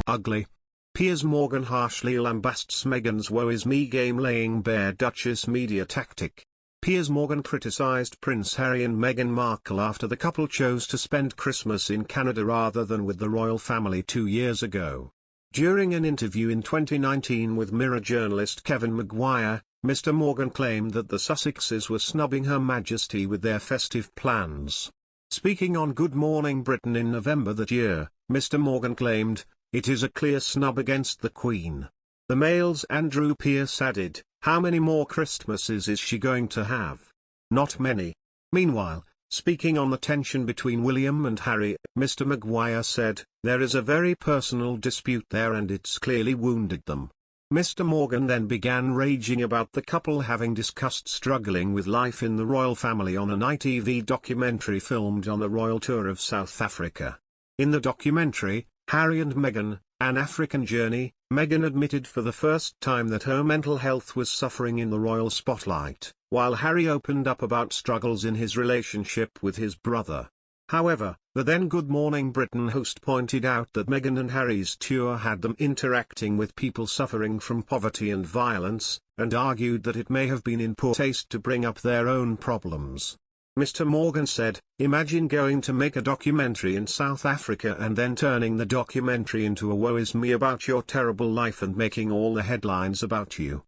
ugly. Piers Morgan harshly lambasts Meghan's "woe is me" game, laying bare Duchess media tactic. Piers Morgan criticised Prince Harry and Meghan Markle after the couple chose to spend Christmas in Canada rather than with the royal family 2 years ago. During an interview in 2019 with Mirror journalist Kevin Maguire, Mr. Morgan claimed that the Sussexes were snubbing Her Majesty with their festive plans. Speaking on Good Morning Britain in November that year, Mr. Morgan claimed, "It is a clear snub against the Queen." The Mail's Andrew Pierce added, "How many more Christmases is she going to have? Not many." Meanwhile, speaking on the tension between William and Harry, Mr. Maguire said, "There is a very personal dispute there and it's clearly wounded them." Mr. Morgan then began raging about the couple having discussed struggling with life in the royal family on an ITV documentary filmed on the royal tour of South Africa. In the documentary, Harry and Meghan, An African Journey, Meghan admitted for the first time that her mental health was suffering in the royal spotlight, while Harry opened up about struggles in his relationship with his brother. However, the then Good Morning Britain host pointed out that Meghan and Harry's tour had them interacting with people suffering from poverty and violence, and argued that it may have been in poor taste to bring up their own problems. Mr. Morgan said, "Imagine going to make a documentary in South Africa and then turning the documentary into a woe is me about your terrible life and making all the headlines about you.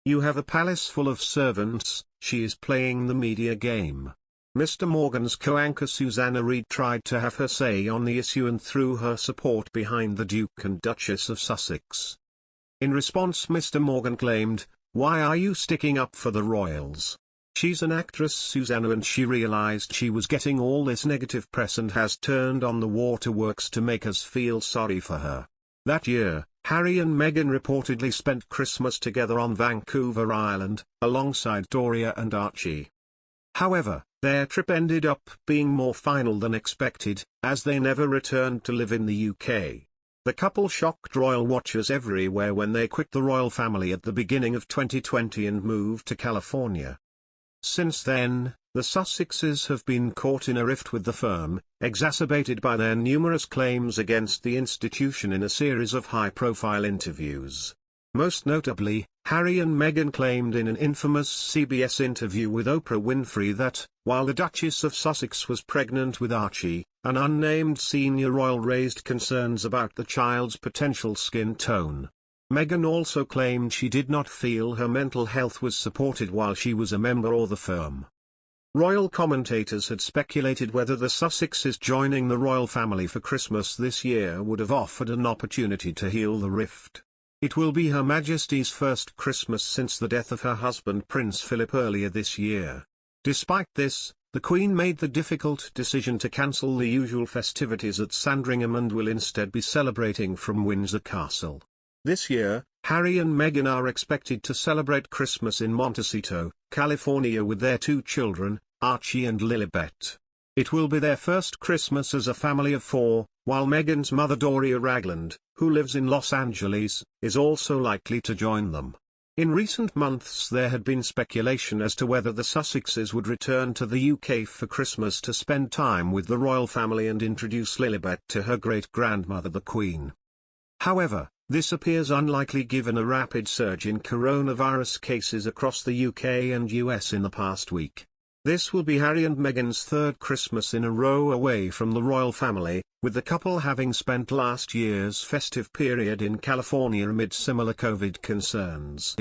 You have a palace full of servants, she is playing the media game." Mr. Morgan's co-anchor Susanna Reid tried to have her say on the issue and threw her support behind the Duke and Duchess of Sussex. In response, Mr. Morgan claimed, "Why are you sticking up for the royals? She's an actress, Susanna, and she realized she was getting all this negative press and has turned on the waterworks to make us feel sorry for her." That year, Harry and Meghan reportedly spent Christmas together on Vancouver Island, alongside Doria and Archie. However, their trip ended up being more final than expected, as they never returned to live in the UK. The couple shocked royal watchers everywhere when they quit the royal family at the beginning of 2020 and moved to California. Since then, the Sussexes have been caught in a rift with the firm, exacerbated by their numerous claims against the institution in a series of high-profile interviews. Most notably, Harry and Meghan claimed in an infamous CBS interview with Oprah Winfrey that, while the Duchess of Sussex was pregnant with Archie, an unnamed senior royal raised concerns about the child's potential skin tone. Meghan also claimed she did not feel her mental health was supported while she was a member of the firm. Royal commentators had speculated whether the Sussexes joining the royal family for Christmas this year would have offered an opportunity to heal the rift. It will be Her Majesty's first Christmas since the death of her husband Prince Philip earlier this year. Despite this, the Queen made the difficult decision to cancel the usual festivities at Sandringham and will instead be celebrating from Windsor Castle. This year, Harry and Meghan are expected to celebrate Christmas in Montecito, California with their 2 children, Archie and Lilibet. It will be their first Christmas as a family of 4, while Meghan's mother Doria Ragland, who lives in Los Angeles, is also likely to join them. In recent months there had been speculation as to whether the Sussexes would return to the UK for Christmas to spend time with the royal family and introduce Lilibet to her great-grandmother the Queen. However, this appears unlikely given a rapid surge in coronavirus cases across the UK and US in the past week. This will be Harry and Meghan's 3rd Christmas in a row away from the royal family, with the couple having spent last year's festive period in California amid similar COVID concerns.